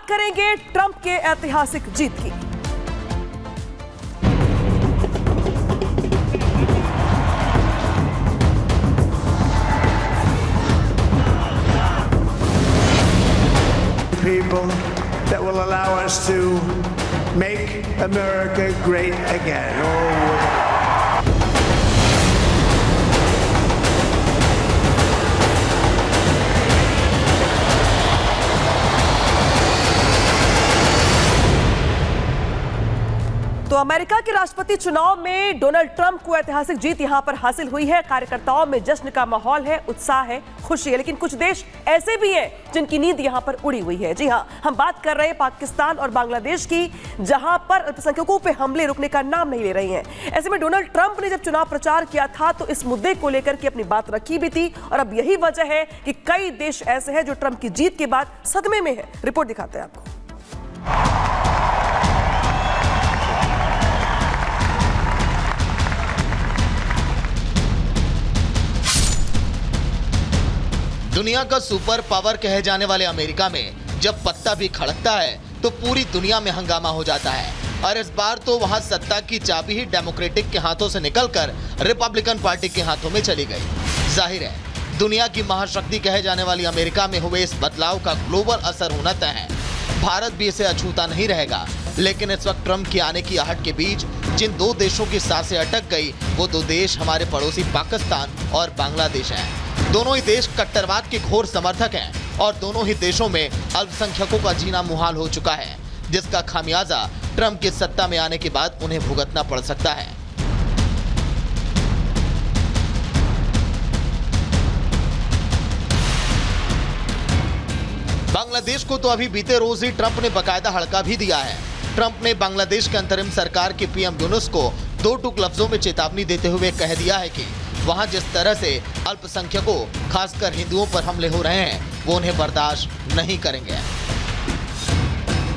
बात करेंगे ट्रंप के ऐतिहासिक जीत की। People that will allow us to make America great again. Oh, तो अमेरिका के राष्ट्रपति चुनाव में डोनाल्ड ट्रंप को ऐतिहासिक जीत यहां पर हासिल हुई है। कार्यकर्ताओं में जश्न का माहौल है, उत्साह है, खुशी है। लेकिन कुछ देश ऐसे भी हैं जिनकी नींद यहां पर उड़ी हुई है। जी हां, हम बात कर रहे हैं पाकिस्तान और बांग्लादेश की, जहां पर अल्पसंख्यकों पे हमले रुकने का नाम नहीं ले रही हैं। ऐसे में डोनाल्ड ट्रंप ने जब चुनाव प्रचार किया था तो इस मुद्दे को लेकर के अपनी बात रखी भी थी, और अब यही वजह है कि कई देश ऐसे हैं जो ट्रंप की जीत के बाद सदमे में है। रिपोर्ट दिखाते हैं आपको। दुनिया का सुपर पावर कहे जाने वाले अमेरिका में जब पत्ता भी खड़कता है तो पूरी दुनिया में हंगामा हो जाता है। और इस बार तो वहां सत्ता की चाबी ही डेमोक्रेटिक के हाथों से निकलकर रिपब्लिकन पार्टी के हाथों में चली गई। जाहिर है दुनिया की महाशक्ति कहे जाने वाली अमेरिका में हुए इस बदलाव का ग्लोबल असर होना तय है। भारत भी इसे अछूता नहीं रहेगा। लेकिन इस वक्त ट्रंप के आने की आहट के बीच जिन दो देशों की सांसें अटक गई, वो दो देश हमारे पड़ोसी पाकिस्तान और बांग्लादेश हैं। दोनों ही देश कट्टरवाद के घोर समर्थक हैं और दोनों ही देशों में अल्पसंख्यकों का जीना मुहाल हो चुका है, जिसका खामियाजा ट्रंप के सत्ता में आने के बाद उन्हें भुगतना पड़ सकता है। बांग्लादेश को तो अभी बीते रोज ही ट्रंप ने बकायदा हड़का भी दिया है। ट्रंप ने बांग्लादेश के अंतरिम सरकार के पीएम यूनुस को दो टूक लफ्जों में चेतावनी देते हुए कह दिया है कि वहां जिस तरह से अल्पसंख्यकों खासकर हिंदुओं पर हमले हो रहे हैं वो उन्हें बर्दाश्त नहीं करेंगे।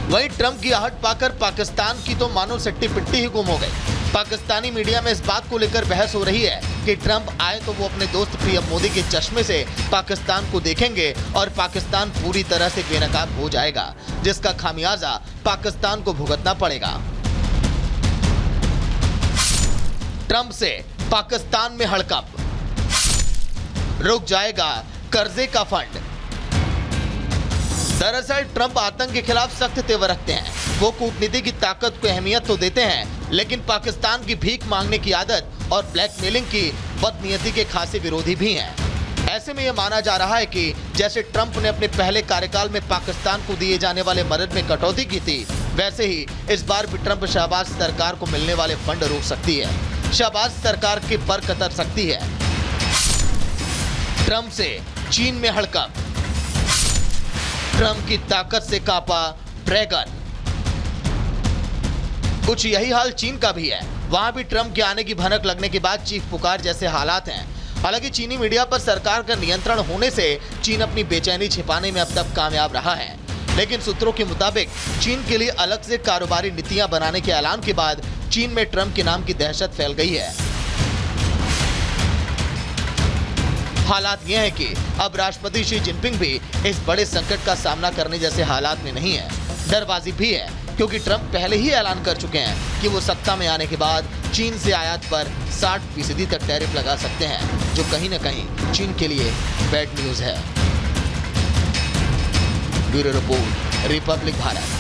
वहीं ट्रंप की आहट पाकर पाकिस्तान की तो मानो सिट्टी पिट्टी ही गुम हो गई। पाकिस्तानी मीडिया में इस बात को लेकर बहस हो रही है कि ट्रंप आए तो वो अपने दोस्त पीएम मोदी के चश्मे से पाकिस्तान को देखेंगे और पाकिस्तान पूरी तरह से बेनकाब हो जाएगा, जिसका खामियाजा पाकिस्तान को भुगतना पड़ेगा। ट्रंप से पाकिस्तान में हड़कंप, रुक जाएगा कर्जे का फंड। दरअसल ट्रंप आतंक के खिलाफ सख्त तेवर रखते हैं। वो कूटनीति की ताकत को अहमियत तो देते हैं, लेकिन पाकिस्तान की भीख मांगने की आदत और ब्लैकमेलिंग की बदनीयती के खासे विरोधी भी हैं। ऐसे में यह माना जा रहा है कि जैसे ट्रंप ने अपने पहले कार्यकाल में पाकिस्तान को दिए जाने वाले मदद में कटौती की थी, वैसे ही इस बार भी ट्रंप शहबाज सरकार को मिलने वाले फंड रोक सकती है। शहबाज सरकार के पर कतर सकती है। ट्रंप से चीन में हड़कंप, ट्रंप की ताकत से कांपा ड्रैगन। कुछ यही हाल चीन का भी है। वहां भी ट्रंप के आने की भनक लगने के बाद चीख पुकार जैसे हालात हैं। हालांकि चीनी मीडिया पर सरकार का नियंत्रण होने से चीन अपनी बेचैनी छिपाने में अब तक कामयाब रहा है। लेकिन सूत्रों के मुताबिक चीन के लिए अलग से कारोबारी नीतियां बनाने के ऐलान के बाद चीन में ट्रंप के नाम की दहशत फैल गई है। हालात यह है कि अब राष्ट्रपति शी जिनपिंग भी इस बड़े संकट का सामना करने जैसे हालात में नहीं है। डरबाजी भी है, क्योंकि ट्रंप पहले ही ऐलान कर चुके हैं कि वो सत्ता में आने के बाद चीन से आयात पर 60% तक टैरिफ लगा सकते हैं, जो कहीं न कहीं चीन के लिए बैड न्यूज है। Bureau report, republic Bharat.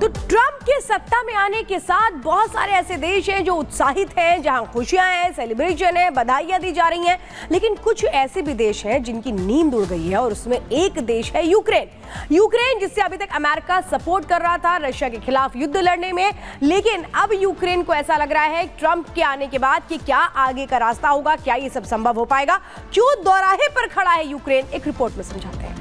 तो ट्रंप के सत्ता में आने के साथ बहुत सारे ऐसे देश हैं जो उत्साहित हैं, जहां खुशियां हैं, सेलिब्रेशन है, बधाइयां दी जा रही हैं। लेकिन कुछ ऐसे भी देश हैं जिनकी नींद उड़ गई है, और उसमें एक देश है यूक्रेन, जिससे अभी तक अमेरिका सपोर्ट कर रहा था रशिया के खिलाफ युद्ध लड़ने में। लेकिन अब यूक्रेन को ऐसा लग रहा है ट्रंप के आने के बाद कि क्या आगे का रास्ता होगा, क्या ये सब संभव हो पाएगा, क्यों दोराहे पर खड़ा है यूक्रेन, एक रिपोर्ट में समझाते हैं।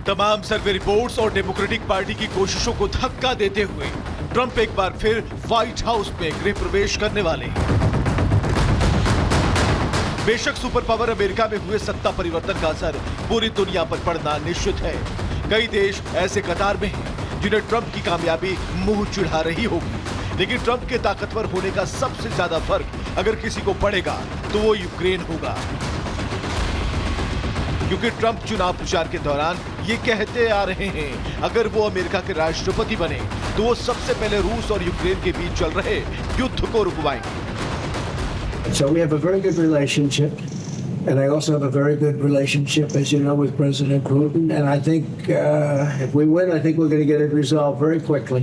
तमाम सर्वे रिपोर्ट्स और डेमोक्रेटिक पार्टी की कोशिशों को धक्का देते हुए ट्रंप एक बार फिर व्हाइट हाउस में गृह प्रवेश करने वाले हैं। बेशक सुपर पावर अमेरिका में हुए सत्ता परिवर्तन का असर पूरी दुनिया पर पड़ना निश्चित है, कई देश ऐसे कतार में हैं जिन्हें ट्रंप की कामयाबी मुंह चिढ़ा रही होगी, लेकिन ट्रंप के ताकतवर होने का सबसे ज्यादा फर्क अगर किसी को पड़ेगा तो वो यूक्रेन होगा, क्योंकि ट्रंप चुनाव प्रचार के दौरान ये कहते आ रहे हैं अगर वो अमेरिका के राष्ट्रपति बने तो वो सबसे पहले रूस और यूक्रेन के बीच चल रहे युद्ध को रुकवाएंगे। So we have a very good relationship, and I also have a very good relationship, as you know, with President Putin. And I think if we win, I think we're going to get it resolved very quickly.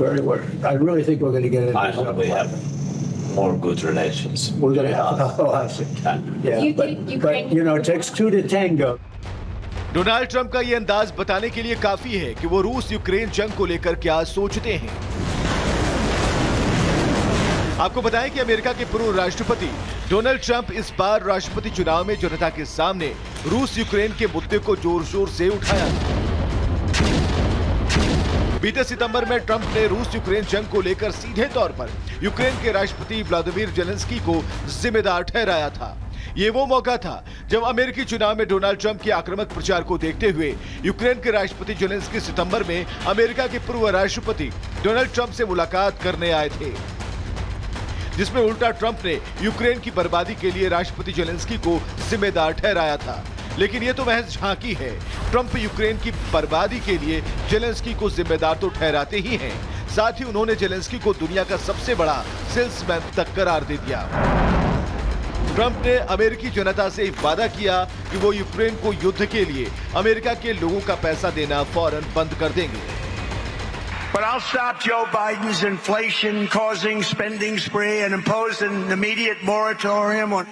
Very well. I really think we're going to get it I resolved. hope we have more good relations. We're going to have. Oh, I see. Yeah, You but, think but Ukraine- you know, it takes two to tango. Donald Trump का ये अंदाज बताने के लिए काफी है कि वो रूस यूक्रेन जंग को लेकर क्या सोचते हैं। आपको बताएं कि अमेरिका के पूर्व राष्ट्रपति डोनाल्ड ट्रंप इस बार राष्ट्रपति चुनाव में जनता के सामने रूस यूक्रेन के मुद्दे को जोर शोर से उठाया। बीते सितंबर में ट्रंप ने रूस यूक्रेन जंग को लेकर सीधे तौर पर यूक्रेन के राष्ट्रपति व्लादिमीर जेलेंस्की को जिम्मेदार ठहराया था। ये वो मौका था जब अमेरिकी चुनाव में डोनाल्ड ट्रंप के आक्रामक प्रचार को देखते हुए यूक्रेन के राष्ट्रपति जेलेंस्की सितंबर में अमेरिका के पूर्व राष्ट्रपति डोनाल्ड ट्रंप से मुलाकात करने आए थे, जिसमें उल्टा ट्रंप ने यूक्रेन की बर्बादी के लिए राष्ट्रपति जेलेंस्की को जिम्मेदार ठहराया था। लेकिन ये तो महज झांकी है। ट्रंप यूक्रेन की बर्बादी के लिए जेलेंस्की को जिम्मेदार तो ठहराते ही हैं, साथ ही उन्होंने जेलेंस्की को दुनिया का सबसे बड़ा सेल्समैन तक करार दे दिया। ट्रंप ने अमेरिकी जनता से वादा किया कि वो यूक्रेन को युद्ध के लिए अमेरिका के लोगों का पैसा देना फौरन बंद कर देंगे। But I'll stop Joe Biden's inflation-causing spending spree and impose an immediate moratorium on.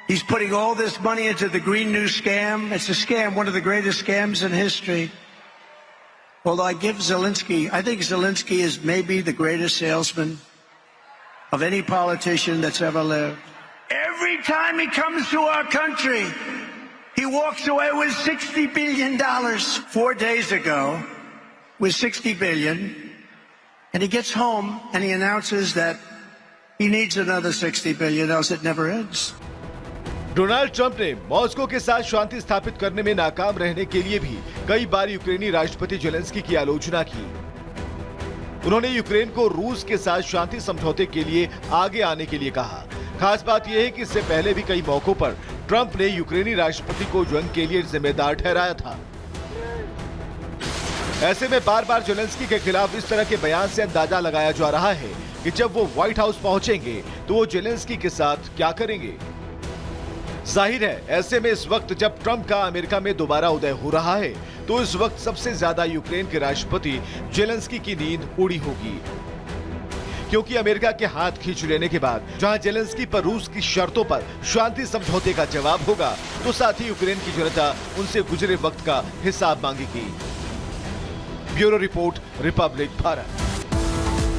He's putting all this money into the Green New scam. It's a scam, one of the greatest scams in history. Although I think Zelensky is maybe the greatest salesman of any politician that's ever lived. Every time he comes to our country, he walks away with $60 billion. 4 days ago, with $60 billion, and he gets home and he announces that he needs another $60 billion, else it never ends. Donald Trump ने Moscow के साथ शांति स्थापित करने में नाकाम रहने के लिए भी कई बार यूक्रेनी राष्ट्रपति जेलेंस्की की आलोचना की। उन्होंने यूक्रेन को रूस के साथ शांति समझौते के लिए आगे आने के लिए कहा। खास बात यह है कि इससे पहले भी कई मौकों पर ट्रंप ने यूक्रेनी राष्ट्रपति को जंग के लिए जिम्मेदार ठहराया था। ऐसे में बार बार जेलेंस्की के खिलाफ इस तरह के बयान से अंदाजा लगाया जा रहा है कि जब वो व्हाइट हाउस पहुंचेंगे तो वो जेलेंस्की के साथ क्या करेंगे। जाहिर है ऐसे में इस वक्त जब ट्रंप का अमेरिका में दोबारा उदय हो रहा है तो इस वक्त सबसे ज्यादा यूक्रेन के राष्ट्रपति जेलेंस्की की नींद उड़ी होगी, क्योंकि अमेरिका के हाथ खींच लेने के बाद जहां जेलेंस्की पर रूस की शर्तों पर शांति समझौते का जवाब होगा तो साथ ही यूक्रेन की जनता उनसे गुजरे वक्त का हिसाब मांगेगी। Bureau report, republic Bharat.